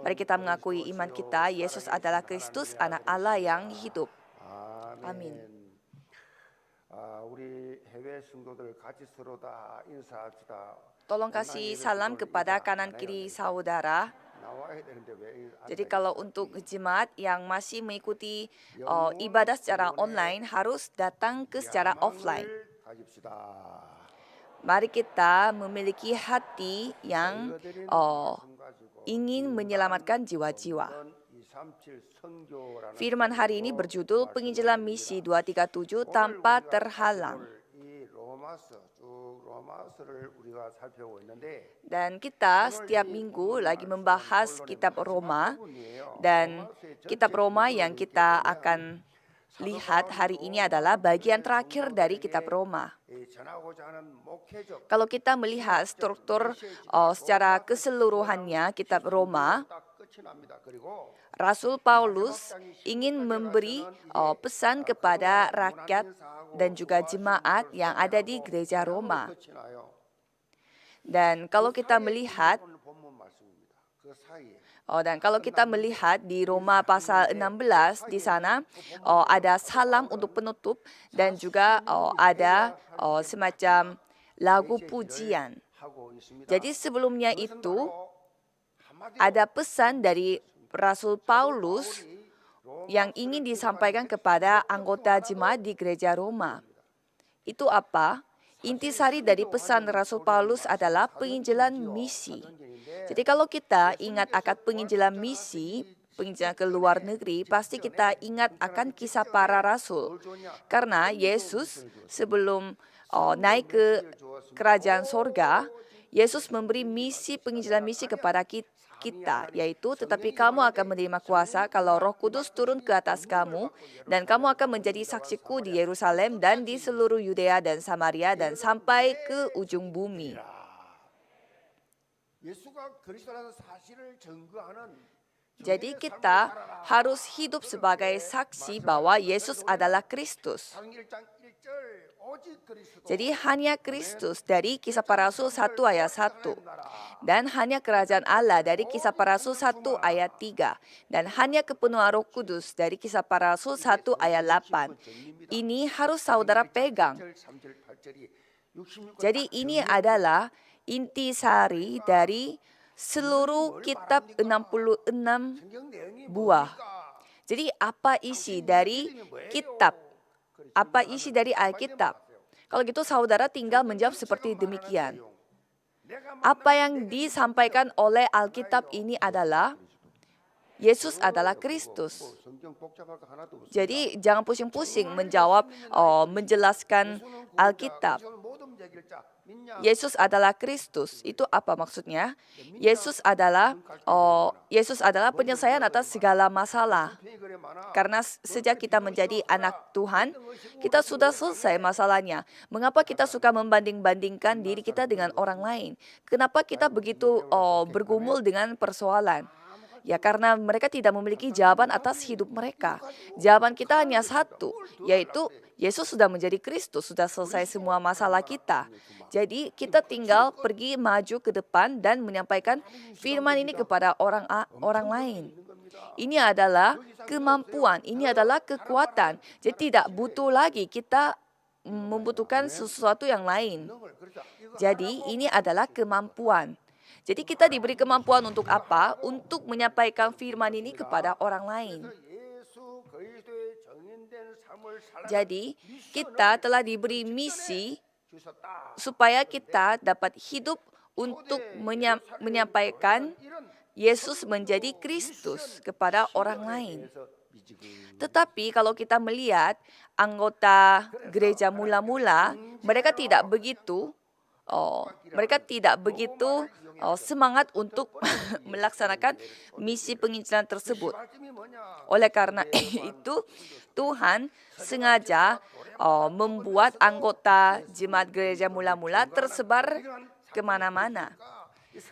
Mari kita mengakui iman kita, Yesus adalah Kristus, Anak Allah yang hidup. Amin. Tolong kasih salam kepada kanan kiri saudara. Jadi kalau untuk jemaat yang masih mengikuti ibadah secara online harus datang ke secara offline. Mari kita memiliki hati yang ingin menyelamatkan jiwa-jiwa. Firman hari ini berjudul Penginjilan Misi 237 tanpa terhalang. Dan kita setiap minggu lagi membahas kitab Roma, dan kitab Roma yang kita akan lihat hari ini adalah bagian terakhir dari kitab Roma. Kalau kita melihat struktur secara keseluruhannya kitab Roma, Rasul Paulus ingin memberi pesan kepada rakyat dan juga jemaat yang ada di gereja Roma. Dan kalau kita melihat di Roma pasal 16 di sana ada salam untuk penutup dan juga ada semacam lagu pujian. Jadi sebelumnya itu ada pesan dari Rasul Paulus yang ingin disampaikan kepada anggota jemaat di gereja Roma. Itu apa? Intisari dari pesan Rasul Paulus adalah penginjilan misi. Jadi kalau kita ingat akan penginjilan misi, penginjilan ke luar negeri, pasti kita ingat akan kisah para rasul. Karena Yesus sebelum naik ke kerajaan sorga, Yesus memberi misi penginjilan misi kepada kita, yaitu tetapi kamu akan menerima kuasa kalau Roh Kudus turun ke atas kamu, dan kamu akan menjadi saksiku di Yerusalem dan di seluruh Yudea dan Samaria dan sampai ke ujung bumi. Jadi kita harus hidup sebagai saksi bahwa Yesus adalah Kristus. Jadi hanya Kristus dari Kisah Para Rasul 1 ayat 1. Dan hanya kerajaan Allah dari Kisah Para Rasul 1 ayat 3. Dan hanya kepenuhan Roh Kudus dari Kisah Para Rasul 1 ayat 8. Ini harus saudara pegang. Jadi ini adalah intisari dari seluruh kitab 66 buah. Jadi apa isi dari kitab? Apa isi dari Alkitab? Kalau gitu saudara tinggal menjawab seperti demikian. Apa yang disampaikan oleh Alkitab ini adalah Yesus adalah Kristus. Jadi jangan pusing-pusing menjawab, menjelaskan Alkitab. Yesus adalah Kristus. Itu apa maksudnya? Yesus adalah penyelesaian atas segala masalah. Karena sejak kita menjadi anak Tuhan, kita sudah selesai masalahnya. Mengapa kita suka membanding-bandingkan diri kita dengan orang lain? Kenapa kita begitu bergumul dengan persoalan? Ya karena mereka tidak memiliki jawaban atas hidup mereka. Jawaban kita hanya satu, yaitu Yesus sudah menjadi Kristus, sudah selesai semua masalah kita. Jadi kita tinggal pergi maju ke depan dan menyampaikan firman ini kepada orang lain. Ini adalah kemampuan, ini adalah kekuatan. Jadi tidak butuh lagi kita membutuhkan sesuatu yang lain. Jadi ini adalah kemampuan. Jadi kita diberi kemampuan untuk apa? Untuk menyampaikan firman ini kepada orang lain. Jadi kita telah diberi misi supaya kita dapat hidup untuk menyampaikan Yesus menjadi Kristus kepada orang lain. Tetapi kalau kita melihat anggota gereja mula-mula, mereka tidak begitu semangat untuk melaksanakan misi penginjilan tersebut. Oleh karena itu, Tuhan sengaja membuat anggota jemaat gereja mula-mula tersebar kemana-mana.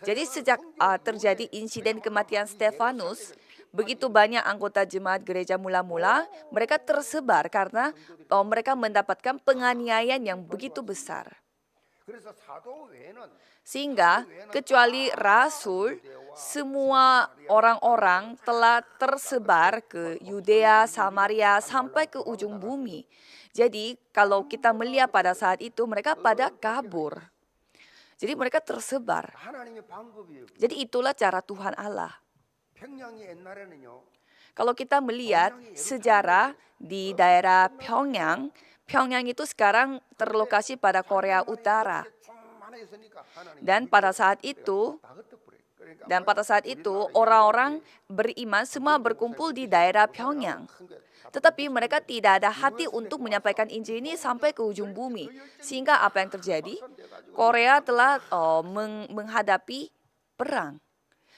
Jadi sejak terjadi insiden kematian Stefanus, begitu banyak anggota jemaat gereja mula-mula, mereka tersebar karena mereka mendapatkan penganiayaan yang begitu besar. Sehingga kecuali rasul, semua orang-orang telah tersebar ke Yudea, Samaria, sampai ke ujung bumi. Jadi kalau kita melihat pada saat itu mereka pada kabur. Jadi mereka tersebar. 하나님의 방법이에요. Jadi itulah cara Tuhan Allah. 평양이 옛날에는요. Kalau kita melihat sejarah di daerah Pyongyang, Pyongyang itu sekarang terlokasi pada Korea Utara. Dan pada saat itu orang-orang beriman semua berkumpul di daerah Pyongyang. Tetapi mereka tidak ada hati untuk menyampaikan Injil ini sampai ke ujung bumi. Sehingga apa yang terjadi? Korea telah menghadapi perang.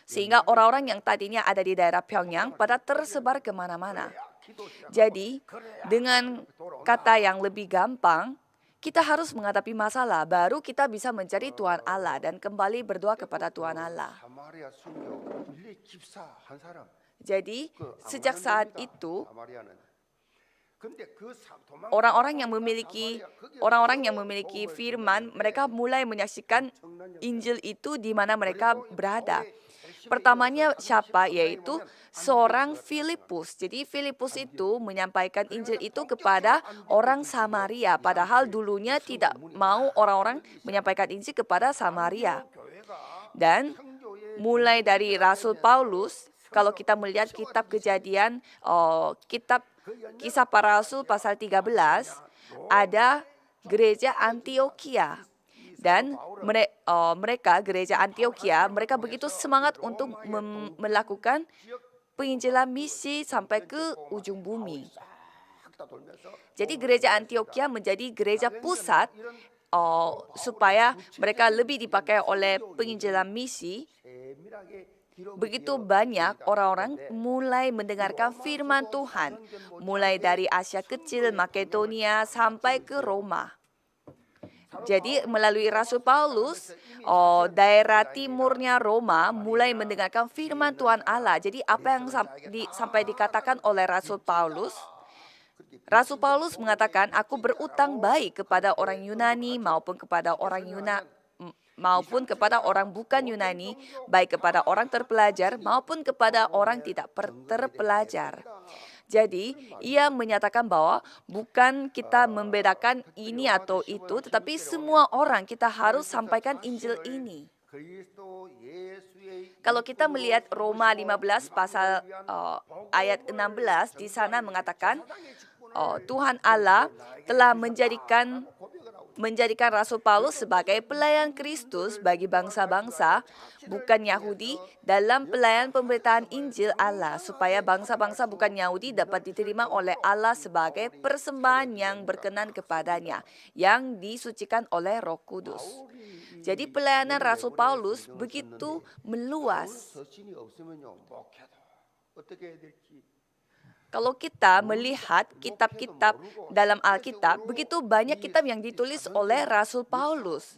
Sehingga orang-orang yang tadinya ada di daerah Pyongyang pada tersebar kemana-mana. Jadi dengan kata yang lebih gampang, kita harus menghadapi masalah, baru kita bisa mencari Tuhan Allah dan kembali berdoa kepada Tuhan Allah. Jadi sejak saat itu orang-orang yang memiliki firman, mereka mulai menyaksikan Injil itu di mana mereka berada. Pertamanya siapa? Yaitu seorang Filipus. Jadi Filipus itu menyampaikan Injil itu kepada orang Samaria. Padahal dulunya tidak mau orang-orang menyampaikan Injil kepada Samaria. Dan mulai dari Rasul Paulus, kalau kita melihat kitab Kejadian, kitab Kisah Para Rasul pasal 13, ada gereja Antioquia. Dan mereka, gereja Antioquia, mereka begitu semangat untuk melakukan penginjilan misi sampai ke ujung bumi. Jadi gereja Antioquia menjadi gereja pusat supaya mereka lebih dipakai oleh penginjilan misi. Begitu banyak orang-orang mulai mendengarkan firman Tuhan, mulai dari Asia Kecil, Makedonia, sampai ke Roma. Jadi melalui Rasul Paulus, daerah timurnya Roma mulai mendengarkan firman Tuhan Allah. Jadi apa yang sampai dikatakan oleh Rasul Paulus mengatakan, aku berutang baik kepada orang Yunani maupun kepada orang bukan Yunani, baik kepada orang terpelajar maupun kepada orang tidak terpelajar. Jadi, ia menyatakan bahwa bukan kita membedakan ini atau itu, tetapi semua orang kita harus sampaikan Injil ini. Kalau kita melihat Roma 15 pasal ayat 16, di sana mengatakan, Tuhan Allah telah menjadikan Rasul Paulus sebagai pelayan Kristus bagi bangsa-bangsa, bukan Yahudi, dalam pelayan pemberitaan Injil Allah, supaya bangsa-bangsa bukan Yahudi dapat diterima oleh Allah sebagai persembahan yang berkenan kepadanya, yang disucikan oleh Roh Kudus. Jadi pelayanan Rasul Paulus begitu meluas. Kalau kita melihat kitab-kitab dalam Alkitab, begitu banyak kitab yang ditulis oleh Rasul Paulus.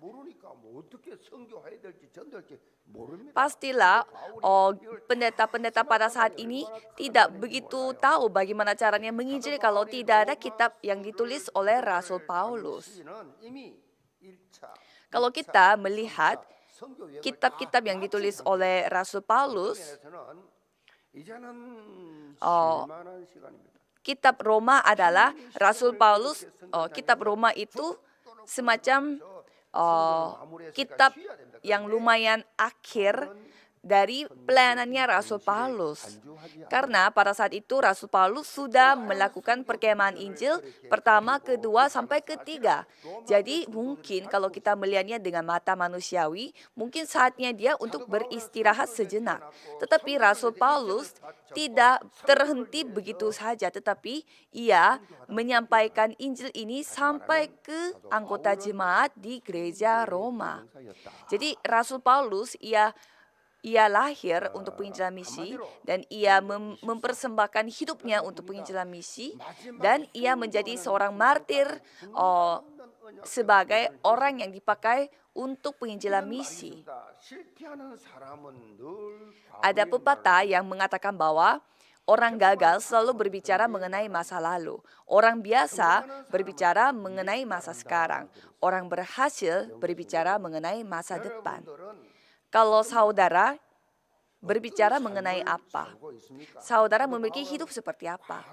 Pastilah pendeta-pendeta pada saat ini tidak begitu tahu bagaimana caranya menginjil kalau tidak ada kitab yang ditulis oleh Rasul Paulus. Kalau kita melihat kitab-kitab yang ditulis oleh Rasul Paulus, kitab Roma adalah Rasul Paulus. Kitab Roma itu semacam kitab yang lumayan akhir dari pelayanannya Rasul Paulus. Karena pada saat itu Rasul Paulus sudah melakukan perkemahan Injil pertama, kedua, sampai ketiga. Jadi mungkin kalau kita melihatnya dengan mata manusiawi, mungkin saatnya dia untuk beristirahat sejenak. Tetapi Rasul Paulus tidak terhenti begitu saja, tetapi ia menyampaikan Injil ini sampai ke anggota jemaat di gereja Roma. Jadi Rasul Paulus, ia lahir untuk penginjilan misi dan ia mempersembahkan hidupnya untuk penginjilan misi, dan ia menjadi seorang martir sebagai orang yang dipakai untuk penginjilan misi. Ada pepatah yang mengatakan bahwa orang gagal selalu berbicara mengenai masa lalu. Orang biasa berbicara mengenai masa sekarang. Orang berhasil berbicara mengenai masa depan. Kalau saudara berbicara mengenai apa? Saudara memiliki hidup seperti apa?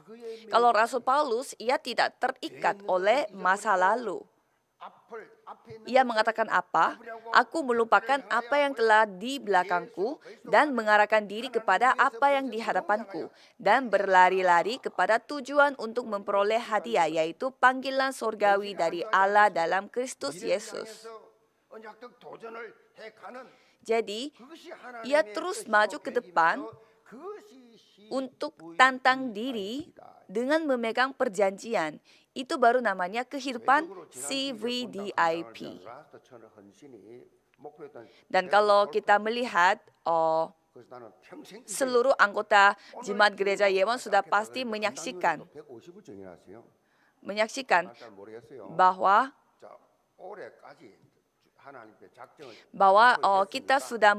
Kalau Rasul Paulus, ia tidak terikat oleh masa lalu. Ia mengatakan apa? Aku melupakan apa yang telah di belakangku dan mengarahkan diri kepada apa yang di hadapanku dan berlari-lari kepada tujuan untuk memperoleh hadiah, yaitu panggilan surgawi dari Allah dalam Kristus Yesus. Jadi, ia terus maju ke depan untuk tantang diri dengan memegang perjanjian. Itu baru namanya kehidupan CVDIP. Dan kalau kita melihat seluruh anggota Jemaat Gereja Yewon sudah pasti menyaksikan bahwa kita sudah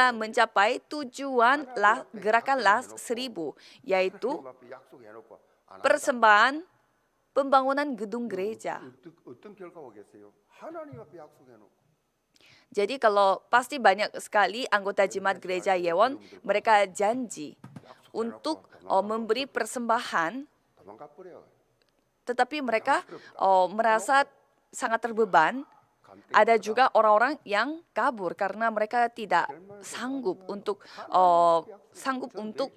mencapai tujuan gerakan Las 1000, yaitu persembahan pembangunan gedung gereja. Jadi kalau pasti banyak sekali anggota Jemaat Gereja Yewon, mereka janji untuk memberi persembahan, tetapi mereka merasa sangat terbeban. Ada juga orang-orang yang kabur karena mereka tidak sanggup untuk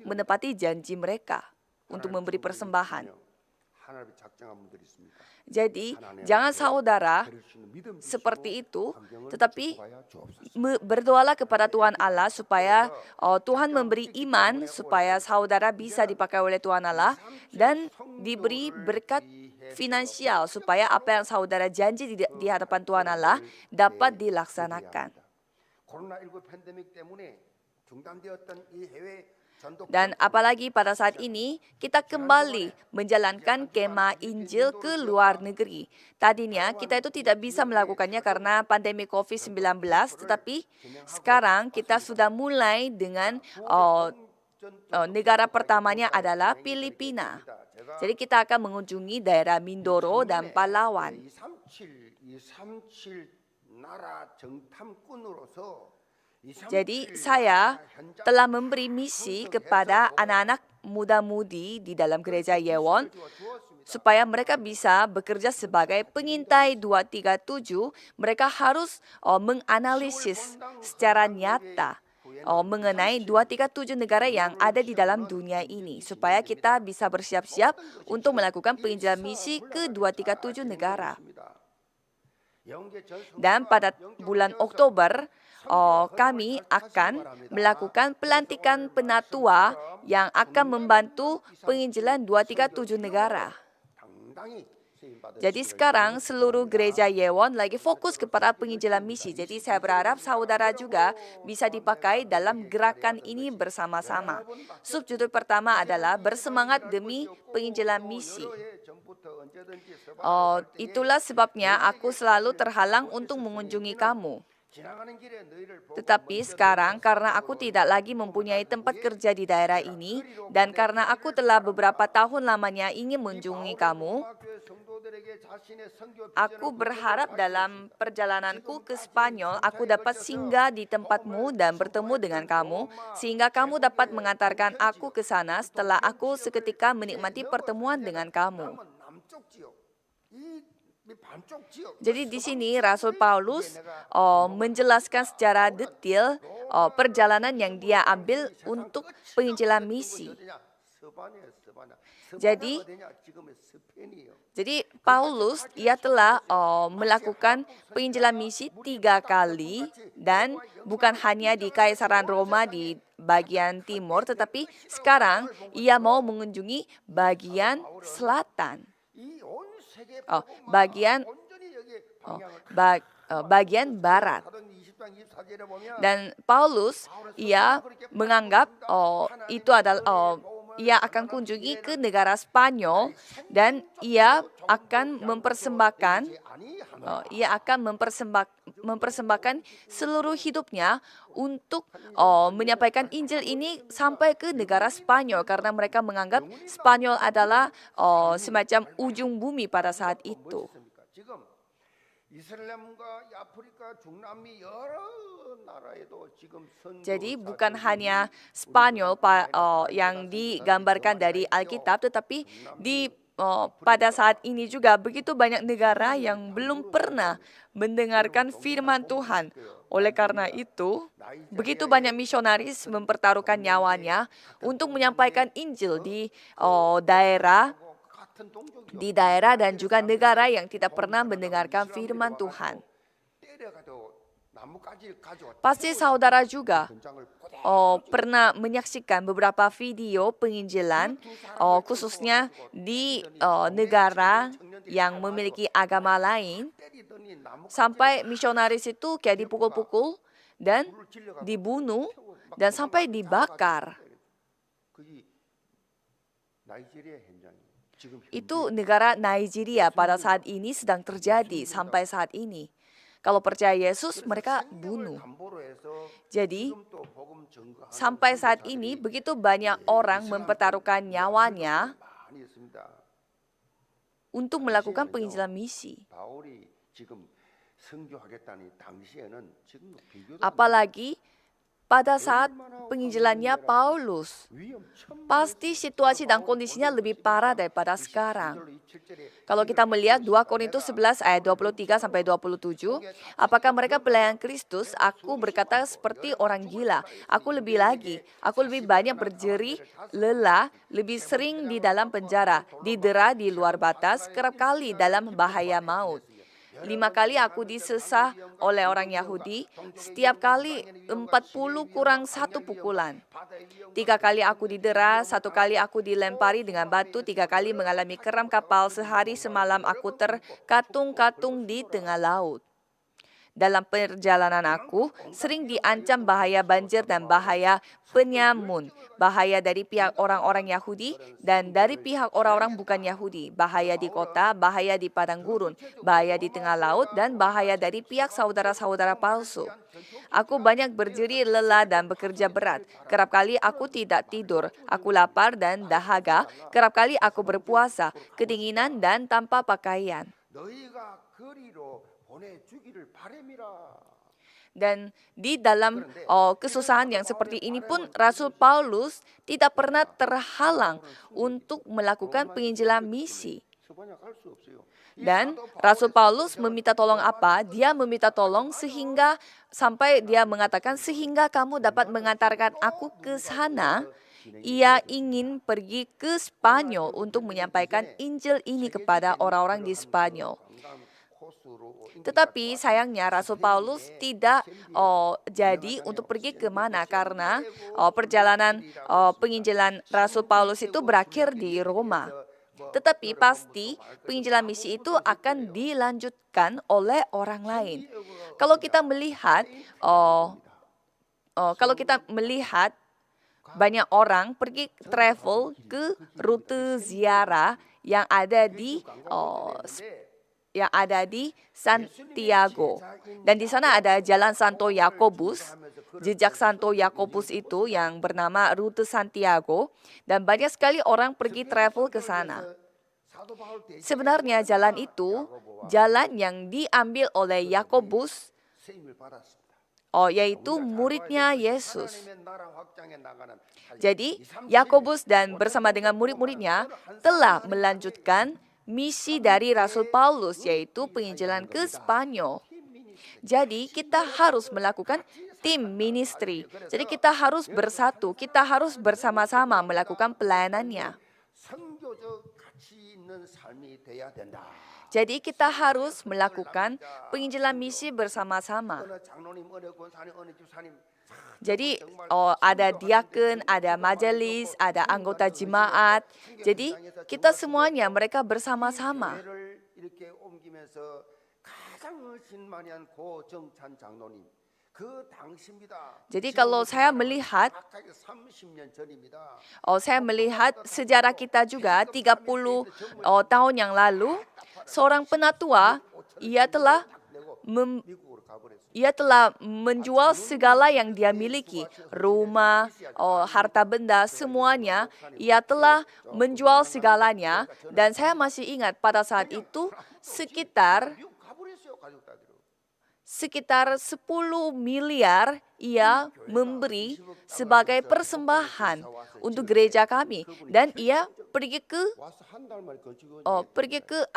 menepati janji mereka untuk memberi persembahan. Jadi, jangan saudara seperti itu, tetapi berdoalah kepada Tuhan Allah supaya Tuhan memberi iman supaya saudara bisa dipakai oleh Tuhan Allah dan diberi berkat finansial supaya apa yang saudara janji di hadapan Tuhan Allah dapat dilaksanakan. Dan apalagi pada saat ini, kita kembali menjalankan kemah Injil ke luar negeri. Tadinya kita itu tidak bisa melakukannya karena pandemi COVID-19, tetapi sekarang kita sudah mulai dengan negara pertamanya adalah Filipina. Jadi kita akan mengunjungi daerah Mindoro dan Palawan. Jadi saya telah memberi misi kepada anak-anak muda-mudi di dalam gereja Yewon supaya mereka bisa bekerja sebagai pengintai 237. Mereka harus menganalisis secara nyata mengenai 237 negara yang ada di dalam dunia ini supaya kita bisa bersiap-siap untuk melakukan penginjilan misi ke 237 negara. Dan pada bulan Oktober, kami akan melakukan pelantikan penatua yang akan membantu penginjilan 237 negara. Jadi sekarang seluruh gereja Yewon lagi fokus kepada penginjilan misi. Jadi saya berharap saudara juga bisa dipakai dalam gerakan ini bersama-sama. Subjudul pertama adalah bersemangat demi penginjilan misi. Itulah sebabnya aku selalu terhalang untuk mengunjungi kamu. Tetapi sekarang karena aku tidak lagi mempunyai tempat kerja di daerah ini dan karena aku telah beberapa tahun lamanya ingin mengunjungi kamu, aku berharap dalam perjalananku ke Spanyol aku dapat singgah di tempatmu dan bertemu dengan kamu sehingga kamu dapat mengantarkan aku ke sana setelah aku seketika menikmati pertemuan dengan kamu. Jadi di sini Rasul Paulus menjelaskan secara detail perjalanan yang dia ambil untuk penginjilan misi. Jadi Paulus ia telah melakukan penginjilan misi 3 kali dan bukan hanya di Kaisaran Roma di bagian timur, tetapi sekarang ia mau mengunjungi bagian selatan. Bagian barat. Dan Paulus ia menganggap itu adalah ia akan kunjungi ke negara Spanyol dan ia akan mempersembahkan seluruh hidupnya untuk menyampaikan Injil ini sampai ke negara Spanyol karena mereka menganggap Spanyol adalah semacam ujung bumi pada saat itu. 이슬람과 이 아프리카 중남미 여러 나라에도 지금 Jadi 선교사들이 bukan hanya Spanyol yang digambarkan dari Alkitab, tetapi pada saat ini juga begitu banyak negara yang belum pernah mendengarkan firman Tuhan. Oleh karena itu, begitu banyak misionaris mempertaruhkan nyawanya untuk menyampaikan Injil daerah 같은 동족이 di daerah dan juga negara yang tidak pernah mendengarkan firman Tuhan. 때려가지고 나뭇가지를 가져와 Pasti saudara juga 전장을 pernah menyaksikan beberapa video penginjilan, khususnya di negara yang memiliki agama lain, 때리더니 나뭇가지를 sampai misionaris itu kayak dipukul-pukul dan 불을 질려가지고 dibunuh dan sampai dibakar. 그게 나이지리아 현장이 지금 Itu negara Nigeria pada saat ini sedang terjadi sampai saat ini. Kalau percaya Yesus, mereka bunuh. 담보로 해서 Jadi, 지금 또 복음 증거하는 sampai saat ini begitu banyak orang mempertaruhkan nyawanya 많이 있습니다. untuk melakukan penginjilan misi. 바울이 지금 선교하겠다니 당시에는 지금 비교도 Apalagi pada saat penginjilannya Paulus, 위험 천 pasti situasi dan kondisinya lebih parah daripada sekarang. Kalau kita melihat 2 Korintus 11 ayat 23 sampai 27, apakah mereka pelayan Kristus? Aku berkata seperti orang gila. Aku lebih lagi, aku lebih banyak berjerih, lelah, lebih sering di dalam penjara, didera di luar batas, kerap kali dalam bahaya maut. 5 kali aku disesah oleh orang Yahudi, setiap kali 40 kurang 1 pukulan. 3 kali aku didera, 1 kali aku dilempari dengan batu, 3 kali mengalami keram kapal, sehari semalam aku terkatung-katung di tengah laut. Dalam perjalanan aku, sering diancam bahaya banjir dan bahaya penyamun, bahaya dari pihak orang-orang Yahudi dan dari pihak orang-orang bukan Yahudi, bahaya di kota, bahaya di padang gurun, bahaya di tengah laut, dan bahaya dari pihak saudara-saudara palsu. Aku banyak berjerih, lelah, dan bekerja berat. Kerap kali aku tidak tidur, aku lapar dan dahaga, kerap kali aku berpuasa, kedinginan, dan tanpa pakaian. 너희가 거리로 보내주기를 바람이라. Dan di dalam kesusahan yang seperti ini pun Rasul Paulus tidak pernah terhalang untuk melakukan penginjilan misi. 스바냐 갈 수 없어요. Dan Rasul Paulus meminta tolong apa? Dia meminta tolong sehingga sampai dia mengatakan sehingga kamu dapat mengantarkan aku ke sana. Ia ingin pergi ke Spanyol untuk menyampaikan Injil ini kepada orang-orang di Spanyol. Tetapi sayangnya Rasul Paulus tidak jadi untuk pergi ke mana karena perjalanan penginjilan Rasul Paulus itu berakhir di Roma. Tetapi pasti penginjilan misi itu akan dilanjutkan oleh orang lain. Kalau kita melihat, banyak orang pergi travel ke rute ziarah yang ada di Santiago. Dan di sana ada Jalan Santo Yakobus. Jejak Santo Yakobus itu yang bernama rute Santiago. Dan banyak sekali orang pergi travel ke sana. Sebenarnya jalan itu, jalan yang diambil oleh Yakobus, yaitu muridnya Yesus. Jadi, Yakobus dan bersama dengan murid-muridnya telah melanjutkan misi dari Rasul Paulus, yaitu penginjilan ke Spanyol. Jadi, kita harus melakukan tim ministry. Jadi, kita harus bersatu, kita harus bersama-sama melakukan pelayanannya. 선교적 가치 있는 삶이 돼야 된다. Jadi, kita harus melakukan penginjilan misi bersama-sama. 어느 장로님, 어느 권사님, 어느 집사님 Jadi ada diaken, ada majelis, ada anggota jemaat. Jadi kita semuanya mereka bersama-sama. 교회를 이렇게 옮기면서 가장 신만한 고정찬 장로님 그 당시입니다. Jadi kalau saya melihat, 아까 30년 전입니다. saya melihat sejarah kita juga 30 tahun yang lalu, seorang penatua, ia telah 미국으로 가버렸어요. menjual segala yang dia miliki, rumah, harta benda, semuanya. Ia telah menjual segalanya. Dan saya masih ingat pada saat itu sekitar 미국 가버렸어요, 가족들. sekitar 10 miliar ia memberi sebagai persembahan untuk gereja kami. Dan ia pergi ke 와서 한 달 만에 거주고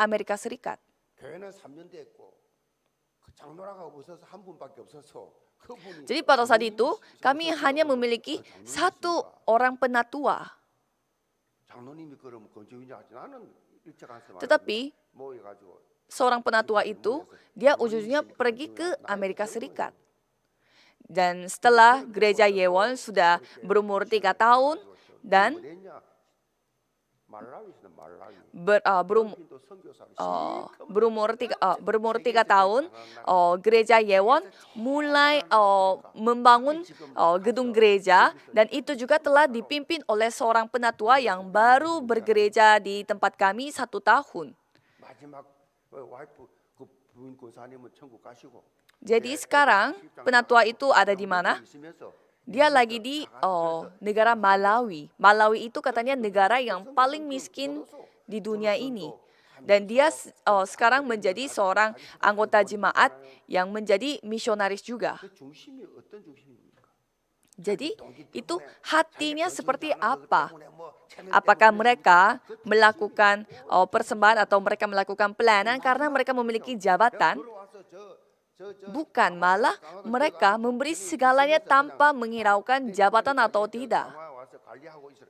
Amerika Serikat. 교회는 3년 됐고 그 장로라가 없어서 한 분밖에 없어서 그분이 Jadi pada saat itu kami hanya memiliki satu orang penatua. 장로님이 그러면 거주인지 하지 나는 일찍 안 쓰면 Tetapi 모여가지고 seorang penatua itu, dia ujungnya pergi ke Amerika Serikat. Dan setelah gereja Yewon sudah berumur 3 tahun dan 어디냐 말라위스는 말라위 berumur 선교사를 berumur 3 tahun, gereja Yewon mulai membangun gedung gereja, dan itu juga telah dipimpin oleh seorang penatua yang baru bergereja di tempat kami 1 tahun. 마지막 와이프 그 부인 권사님은 천국 가시고 Jadi sekarang penatua itu ada di mana? 있으면서 Dia lagi di negara Malawi. Malawi itu katanya negara yang paling miskin di dunia ini. Dan dia sekarang menjadi seorang anggota jemaat yang menjadi misionaris juga. 그 중심이 어떤 중심입니까? Jadi itu hatinya seperti apa? Apakah mereka melakukan persembahan atau mereka melakukan pelayanan karena mereka memiliki jabatan? Bukan, malah mereka memberi segalanya tanpa menghiraukan jabatan atau tidak. 와서 관리하고 있어요.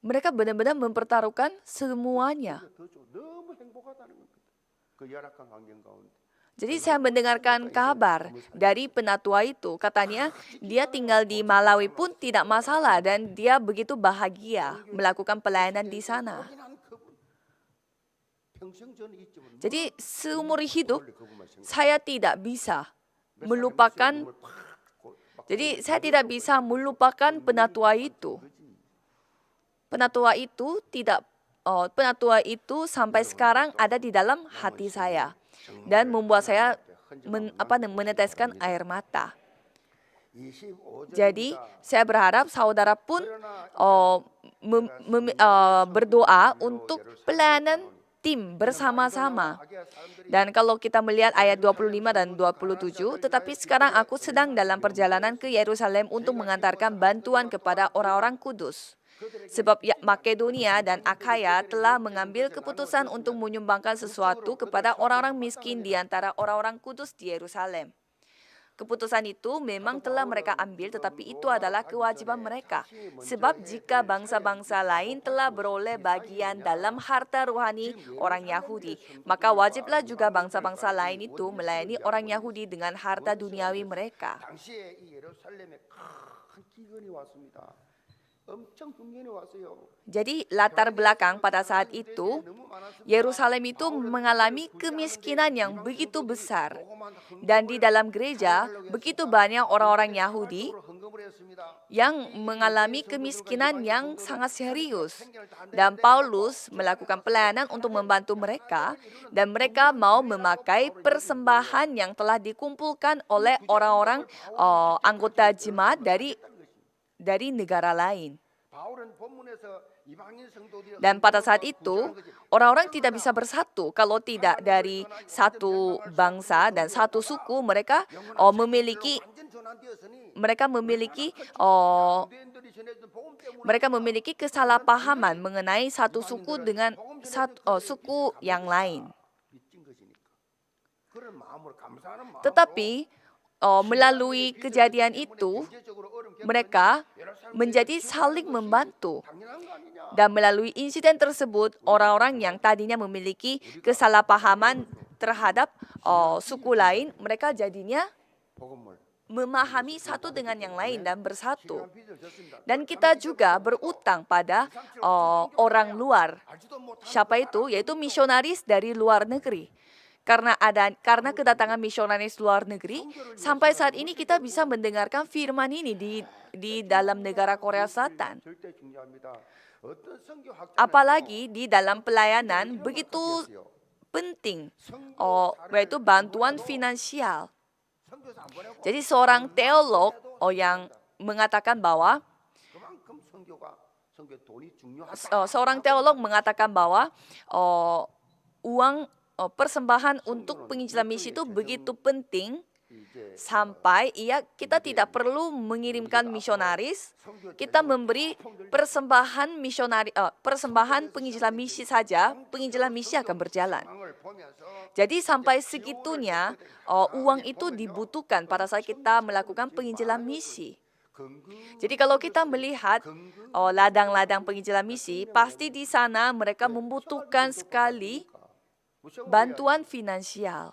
Mereka benar-benar mempertaruhkan semuanya. 너무 행복하다는 겁니다. 그 열악한 환경 가운데. Jadi saya mendengarkan kabar dari penatua itu. Katanya dia tinggal di Malawi pun tidak masalah dan dia begitu bahagia melakukan pelayanan di sana. 확인한 그분 평생 저는 잊지 못해요. Jadi seumur hidup saya tidak bisa melupakan. Jadi saya tidak bisa melupakan penatua itu. Penatua itu sampai sekarang ada di dalam hati saya dan membuat saya meneteskan air mata. Jadi saya berharap saudara pun berdoa untuk pelayanan tim bersama-sama. Dan kalau kita melihat ayat 25 dan 27, tetapi sekarang aku sedang dalam perjalanan ke Yerusalem untuk mengantarkan bantuan kepada orang-orang kudus. Sebab Makedonia dan Akhaya telah mengambil keputusan untuk menyumbangkan sesuatu kepada orang-orang miskin di antara orang-orang kudus di Yerusalem. Keputusan itu memang telah mereka ambil, tetapi itu adalah kewajiban mereka. Sebab jika bangsa-bangsa lain telah beroleh bagian dalam harta rohani orang Yahudi, maka wajiblah juga bangsa-bangsa lain itu melayani orang Yahudi dengan harta duniawi mereka. 당시에 이 예루살렘에 큰 기근이 왔습니다. 엄청 흉년이 왔어요. Jadi latar belakang pada saat itu, Yerusalem itu mengalami kemiskinan yang begitu besar. Dan di dalam gereja, begitu banyak orang-orang Yahudi yang mengalami kemiskinan yang sangat serius. Dan Paulus melakukan pelayanan untuk membantu mereka, dan mereka mau memakai persembahan yang telah dikumpulkan oleh orang-orang anggota jemaat dari negara lain. Dan pada saat itu, orang-orang tidak bisa bersatu kalau tidak dari satu bangsa dan satu suku. Mereka memiliki kesalahpahaman mengenai satu suku dengan suku yang lain. Tetapi melalui kejadian itu, mereka menjadi saling membantu. Dan melalui insiden tersebut, orang-orang yang tadinya memiliki kesalahpahaman terhadap suku lain, mereka jadinya memahami satu dengan yang lain dan bersatu. Dan kita juga berutang pada orang luar. Siapa itu? Yaitu misionaris dari luar negeri. Karena kedatangan misionaris luar negeri, sampai saat ini kita bisa mendengarkan firman ini di dalam negara Korea Selatan. Apalagi di dalam pelayanan begitu penting, yaitu bantuan finansial. Jadi seorang teolog yang mengatakan bahwa uang persembahan untuk penginjilan misi itu begitu penting Sampai kita tidak perlu mengirimkan misionaris, kita memberi persembahan persembahan penginjilan misi saja, penginjilan misi akan berjalan. Jadi sampai segitunya uang itu dibutuhkan pada saat kita melakukan penginjilan misi. Jadi kalau kita melihat ladang-ladang penginjilan misi, pasti di sana mereka membutuhkan sekali bantuan finansial.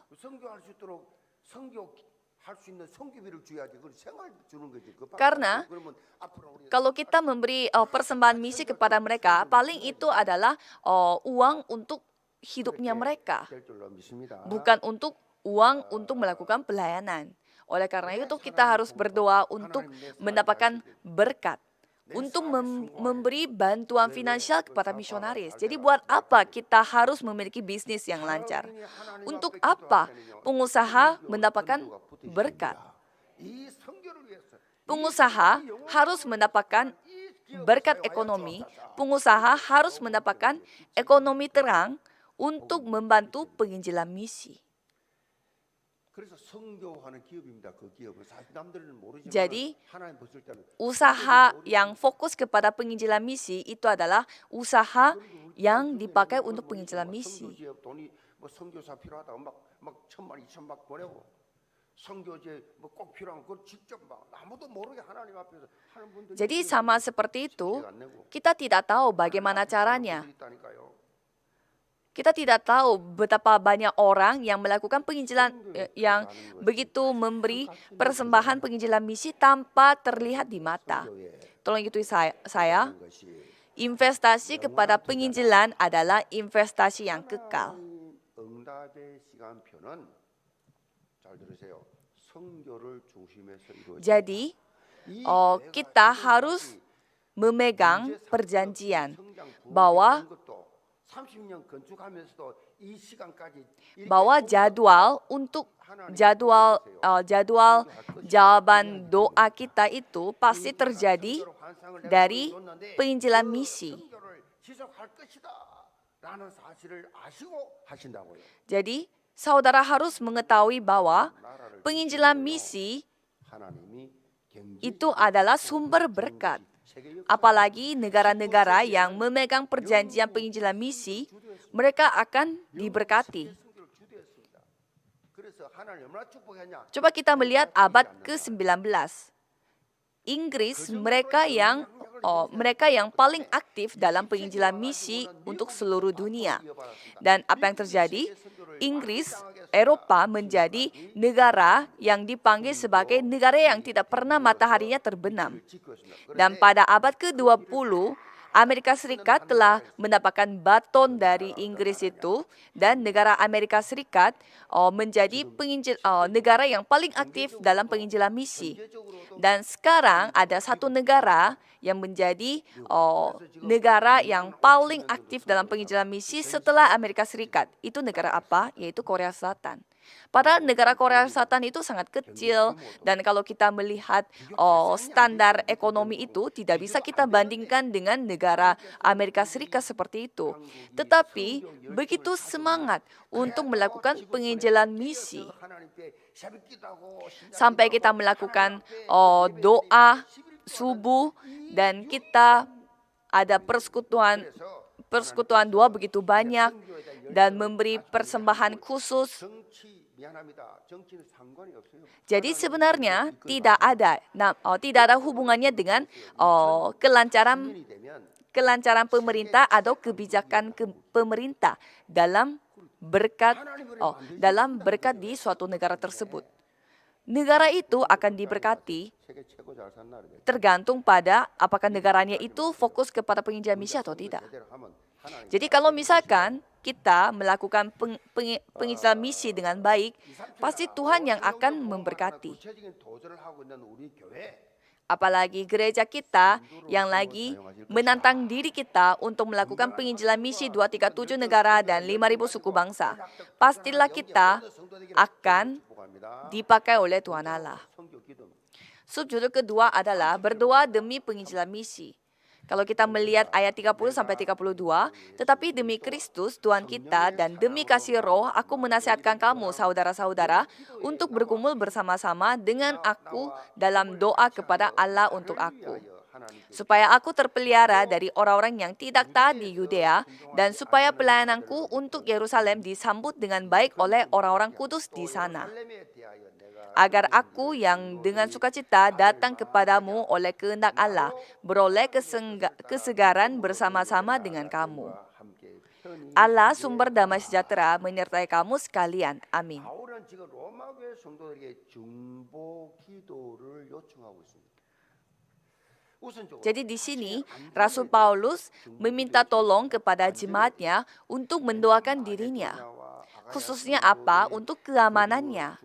Karena kalau kita memberi persembahan misi kepada mereka, paling itu adalah uang untuk hidupnya mereka, bukan untuk uang untuk melakukan pelayanan. Oleh karena itu kita harus berdoa untuk mendapatkan berkat, untuk memberi bantuan finansial kepada misionaris. Jadi buat apa kita harus memiliki bisnis yang lancar? Untuk apa pengusaha mendapatkan berkat? Pengusaha harus mendapatkan berkat ekonomi, pengusaha harus mendapatkan ekonomi terang untuk membantu penginjilan misi. Jadi, usaha yang fokus kepada penginjilan misi itu adalah usaha yang dipakai untuk penginjilan misi. Jadi sama seperti itu, kita tidak tahu bagaimana caranya. Kita tidak tahu betapa banyak orang yang melakukan penginjilan yang begitu memberi persembahan penginjilan misi tanpa terlihat di mata. Tolong ikuti saya. Investasi kepada penginjilan adalah investasi yang kekal. Jadi, kita harus memegang perjanjian bahwa jadwal jawaban doa kita itu pasti terjadi dari penginjilan misi. Jadi, saudara harus mengetahui bahwa penginjilan misi itu adalah sumber berkat. Apalagi negara-negara yang memegang perjanjian penginjilan misi, mereka akan diberkati. Coba kita melihat abad ke-19. Inggris, mereka yang paling aktif dalam penginjilan misi untuk seluruh dunia. Dan apa yang terjadi? Inggris, Eropa menjadi negara yang dipanggil sebagai negara yang tidak pernah mataharinya terbenam. Dan pada abad ke-20, Amerika Serikat telah mendapatkan baton dari Inggris itu, dan negara Amerika Serikat menjadi negara yang paling aktif dalam penginjilan misi. Dan sekarang ada satu negara yang menjadi negara yang paling aktif dalam penginjilan misi setelah Amerika Serikat. Itu negara apa? Yaitu Korea Selatan. Padahal negara Korea Selatan itu sangat kecil, dan kalau kita melihat standar ekonomi itu tidak bisa kita bandingkan dengan negara Amerika Serikat seperti itu. Tetapi begitu semangat untuk melakukan penginjilan misi. Sampai kita melakukan doa subuh, dan kita ada persekutuan doa begitu banyak, dan memberi persembahan khusus. Jadi sebenarnya tidak ada hubungannya dengan kelancaran pemerintah atau kebijakan pemerintah dalam berkat di suatu negara tersebut. Negara itu akan diberkati tergantung pada apakah negaranya itu fokus kepada penginjilan misi atau tidak. Jadi kalau misalkan kita melakukan penginjilan misi dengan baik, pasti Tuhan yang akan memberkati. Apalagi gereja kita yang lagi menantang diri kita untuk melakukan penginjilan misi 237 negara dan 5.000 suku bangsa. Pastilah kita akan dipakai oleh Tuhan Allah. Subjudul kedua adalah berdoa demi penginjilan misi. Kalau kita melihat ayat 30 sampai 32, tetapi demi Kristus Tuhan kita dan demi kasih Roh, aku menasihatkan kamu saudara-saudara untuk bergumul bersama-sama dengan aku dalam doa kepada Allah untuk aku, supaya aku terpelihara dari orang-orang yang tidak taat di Yudea, dan supaya pelayananku untuk Yerusalem disambut dengan baik oleh orang-orang kudus di sana, agar aku yang dengan sukacita datang kepadamu oleh kehendak Allah, beroleh kesegaran bersama-sama dengan kamu. Allah sumber damai sejahtera menyertai kamu sekalian. Amin. 바울은 지금 로마 교회 성도들에게 중보 기도를 요청하고 있습니다. Jadi di sini Rasul Paulus meminta tolong kepada jemaatnya untuk mendoakan dirinya. Khususnya apa? Untuk keamanannya.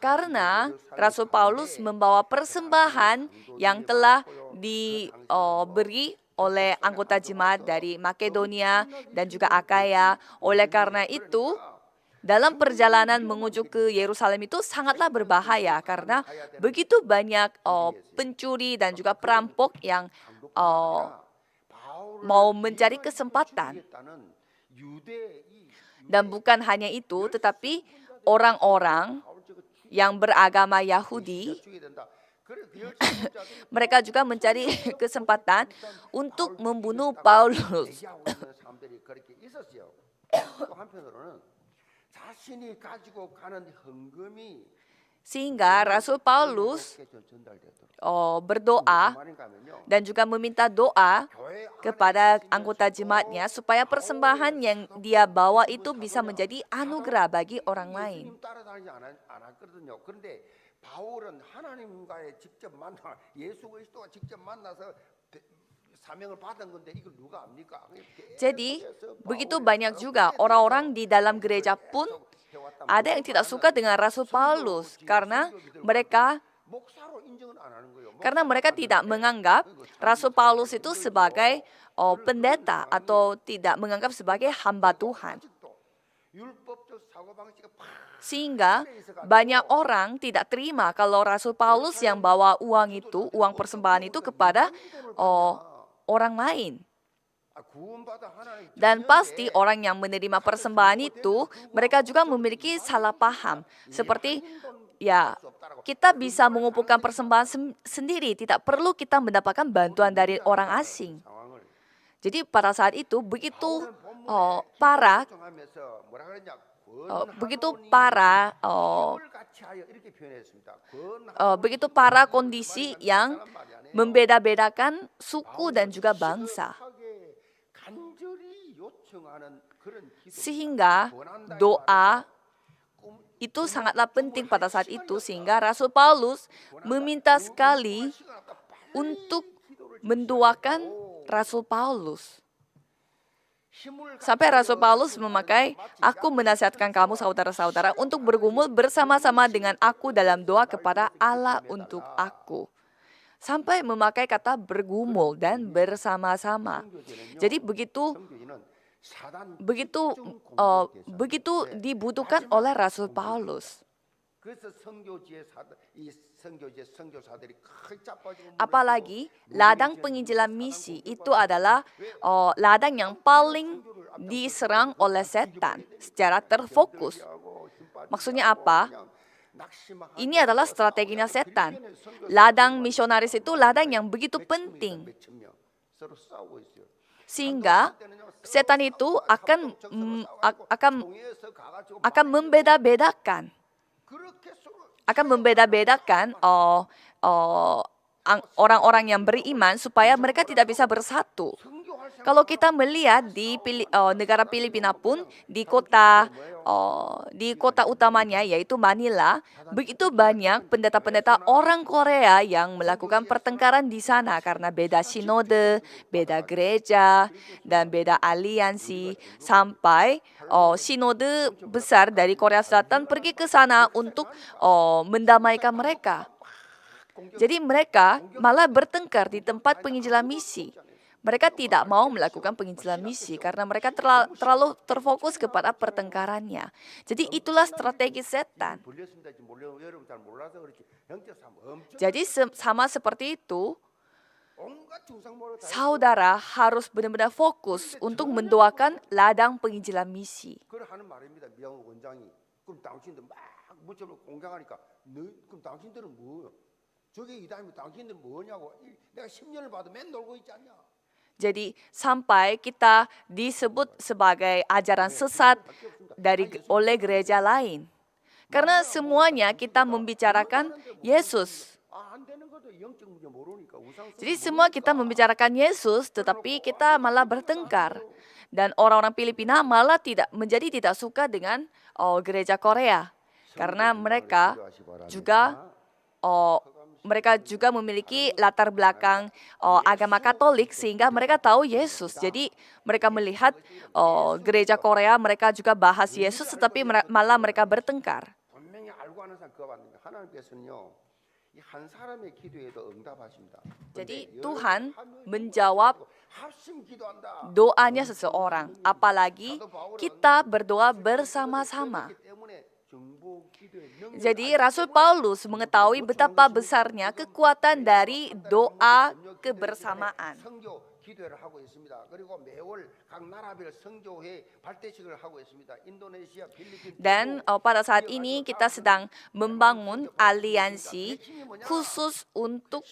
Karena Rasul Paulus membawa persembahan yang telah diberi oleh anggota jemaat dari Makedonia dan juga Akaya. Oleh karena itu, dalam perjalanan menuju ke Yerusalem itu sangatlah berbahaya karena begitu banyak pencuri dan juga perampok yang mau mencari kesempatan. Dan bukan hanya itu, tetapi orang-orang yang beragama Yahudi, mereka juga mencari kesempatan untuk membunuh Paulus. Sehingga Rasul Paulus berdoa dan juga meminta doa kepada anggota jemaatnya supaya persembahan yang dia bawa itu bisa menjadi anugerah bagi orang lain. Jadi, begitu banyak juga orang-orang di dalam gereja pun ada yang tidak suka dengan Rasul Paulus karena mereka tidak menganggap Rasul Paulus itu sebagai pendeta atau tidak menganggap sebagai hamba Tuhan. Sehingga banyak orang tidak terima kalau Rasul Paulus yang bawa uang itu, uang persembahan itu kepada orang lain. Dan pasti orang yang menerima persembahan itu, mereka juga memiliki salah paham. Seperti, ya, kita bisa mengumpulkan persembahan sendiri, tidak perlu kita mendapatkan bantuan dari orang asing. Jadi pada saat itu, begitu para kondisi yang membeda-bedakan suku dan juga bangsa. Sehingga doa itu sangatlah penting pada saat itu, sehingga Rasul Paulus meminta sekali untuk mendoakan Rasul Paulus. Sampai Rasul Paulus memakai, aku menasihatkan kamu saudara-saudara untuk bergumul bersama-sama dengan aku dalam doa kepada Allah untuk aku. Sampai memakai kata bergumul dan bersama-sama. Jadi begitu dibutuhkan oleh Rasul Paulus. Apalagi ladang penginjilan misi itu adalah ladang yang paling diserang oleh setan secara terfokus. Maksudnya apa? Ini adalah strateginya setan. Ladang misionaris itu ladang yang begitu penting. Sehingga setan itu akan membeda-bedakan. Orang-orang yang beriman supaya mereka tidak bisa bersatu. Kalau kita melihat di negara Filipina pun, di kota utamanya yaitu Manila, begitu banyak pendeta-pendeta orang Korea yang melakukan pertengkaran di sana karena beda sinode, beda gereja, dan beda aliansi. Sampai sinode besar dari Korea Selatan pergi ke sana untuk mendamaikan mereka. Jadi mereka malah bertengkar di tempat penginjilan misi. Mereka tidak mau melakukan penginjilan misi karena mereka terlalu terfokus kepada pertengkarannya. Jadi itulah strategi setan. Jadi sama seperti itu, 온갖 중상모를 다 saudara harus benar-benar fokus untuk mendoakan ladang penginjilan misi. 그걸 하는 말입니다. 미양호 원장이. 그럼 당신들 막 무덤을 공경하니까 그럼 당신들은 뭐예요? 저게 이 다음에 당신들은 뭐냐고. 내가 10년을 봐도 맨 놀고 있지 않냐. Jadi sampai kita disebut sebagai ajaran sesat oleh gereja lain. Karena semuanya kita membicarakan Yesus. 안 되는 것도 영적 문제 모르니까 우상숭배 Jadi semua kita membicarakan Yesus, tetapi kita malah bertengkar. Dan orang-orang Filipina malah tidak suka dengan gereja Korea. Karena mereka juga memiliki latar belakang agama Katolik sehingga mereka tahu Yesus. Jadi mereka melihat gereja Korea, mereka juga bahas Yesus, tetapi malah mereka bertengkar. 분명히 알고 하는 사람 그거 받는데 하나님께서는요. 이 한 사람의 기도에도 응답하십니다. Jadi Tuhan menjawab 합심 기도한다. doanya seseorang, apalagi kita berdoa bersama-sama. 그렇기 때문에 정보 기도의 능력을 Jadi Rasul Paulus mengetahui betapa besarnya kekuatan dari doa kebersamaan. 성교 기도회를 하고 있습니다. 그리고 매월 각 나라별 성교회 발대식을 하고 있습니다. 인도네시아, 필리핀, Dan pada saat ini kita sedang membangun aliansi khusus untuk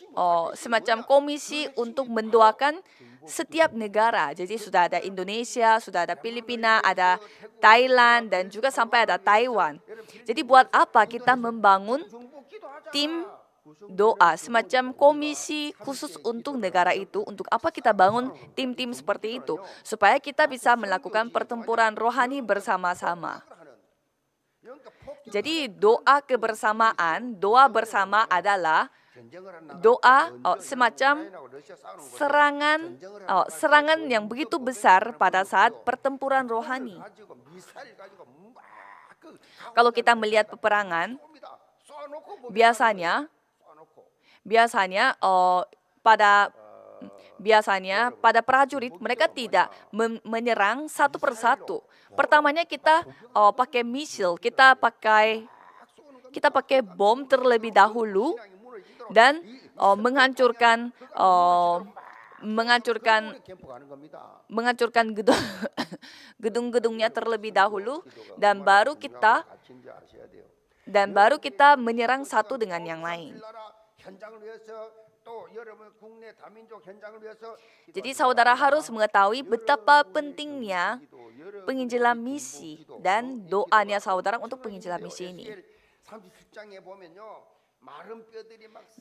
semacam komisi untuk mendoakan setiap negara. Jadi sudah ada Indonesia, sudah ada Filipina, ada Thailand, dan juga sampai ada Taiwan. Jadi buat apa kita membangun 정보 기도하자. tim doa, semacam komisi khusus untuk negara itu? Untuk apa kita bangun tim-tim seperti itu? Supaya kita bisa melakukan pertempuran rohani bersama-sama. Jadi doa kebersamaan, doa bersama adalah doa semacam serangan yang begitu besar pada saat pertempuran rohani. Kalau kita melihat peperangan, biasanya pada prajurit mereka tidak menyerang satu persatu. Pertamanya kita pakai misil, kita pakai bom terlebih dahulu dan menghancurkan gedung-gedungnya terlebih dahulu dan baru kita menyerang satu dengan yang lain. Jadi saudara harus mengetahui betapa pentingnya penginjilan misi dan doanya saudara untuk penginjilan misi ini.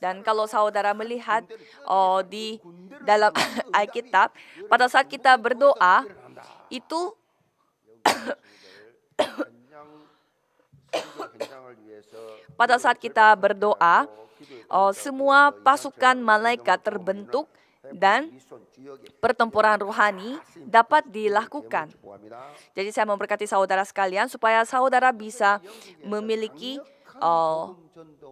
Dan kalau saudara melihat di dalam Alkitab, pada saat kita berdoa, itu pada saat kita berdoa, semua pasukan malaikat terbentuk dan pertempuran rohani dapat dilakukan. Jadi saya memberkati saudara sekalian supaya saudara bisa memiliki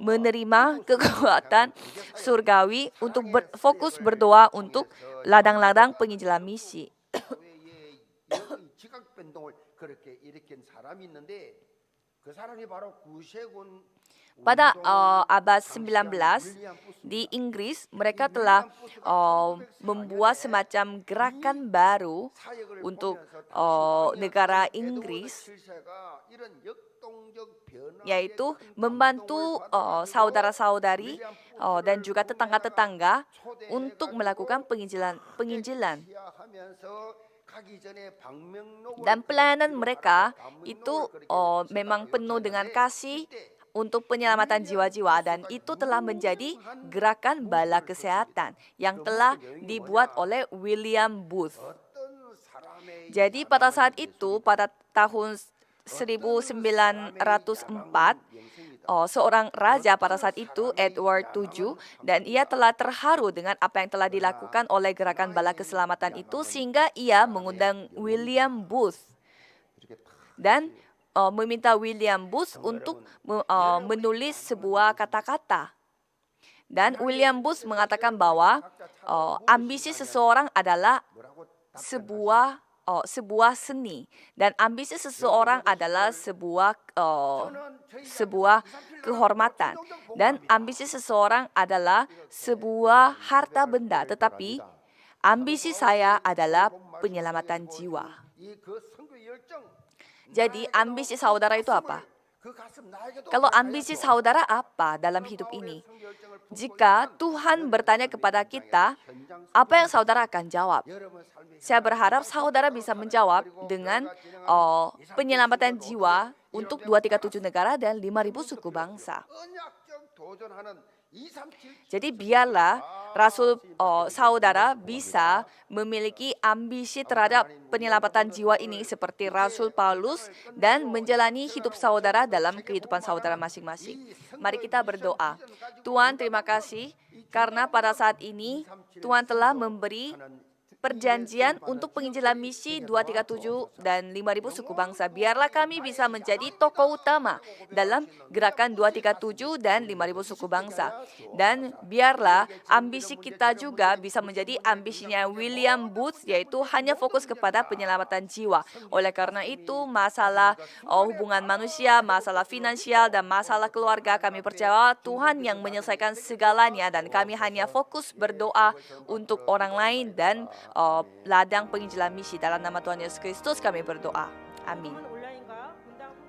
menerima kekuatan surgawi untuk fokus berdoa untuk ladang-ladang penginjilan misi. Pada abad 19 di Inggris, mereka telah membuat semacam gerakan baru untuk negara Inggris, yaitu membantu saudara-saudari dan juga tetangga-tetangga untuk melakukan penginjilan. Dan pelayanan mereka itu memang penuh dengan kasih untuk penyelamatan jiwa-jiwa, dan itu telah menjadi gerakan bala kesehatan yang telah dibuat oleh William Booth. Jadi pada saat itu, pada tahun 1904, seorang raja pada saat itu, Edward VII, dan ia telah terharu dengan apa yang telah dilakukan oleh gerakan bala keselamatan itu, sehingga ia mengundang William Booth dan meminta William Booth untuk menulis sebuah kata-kata. Dan William Booth mengatakan bahwa ambisi seseorang adalah sebuah sebuah seni dan ambisi seseorang adalah sebuah kehormatan dan ambisi seseorang adalah sebuah harta benda, tetapi ambisi saya adalah penyelamatan jiwa. Jadi ambisi saudara itu apa? Kalau ambisi saudara apa dalam hidup ini? Jika Tuhan bertanya kepada kita, apa yang saudara akan jawab? Saya berharap saudara bisa menjawab dengan penyelamatan jiwa untuk 237 negara dan 5.000 suku bangsa. Jadi biarlah Rasul saudara bisa memiliki ambisi terhadap penyelamatan jiwa ini seperti Rasul Paulus dan menjalani hidup saudara dalam kehidupan saudara masing-masing. Mari kita berdoa. Tuhan, terima kasih karena pada saat ini Tuhan telah memberi perjanjian untuk penginjilan misi 237 dan 5.000 suku bangsa. Biarlah kami bisa menjadi tokoh utama dalam gerakan 237 dan 5.000 suku bangsa. Dan biarlah ambisi kita juga bisa menjadi ambisinya William Booth, yaitu hanya fokus kepada penyelamatan jiwa. Oleh karena itu, masalah hubungan manusia, masalah finansial, dan masalah keluarga, kami percaya Tuhan yang menyelesaikan segalanya dan kami hanya fokus berdoa untuk orang lain dan ladang penginjilan misi. Dalam nama Tuhan Yesus Kristus kami berdoa. Amin.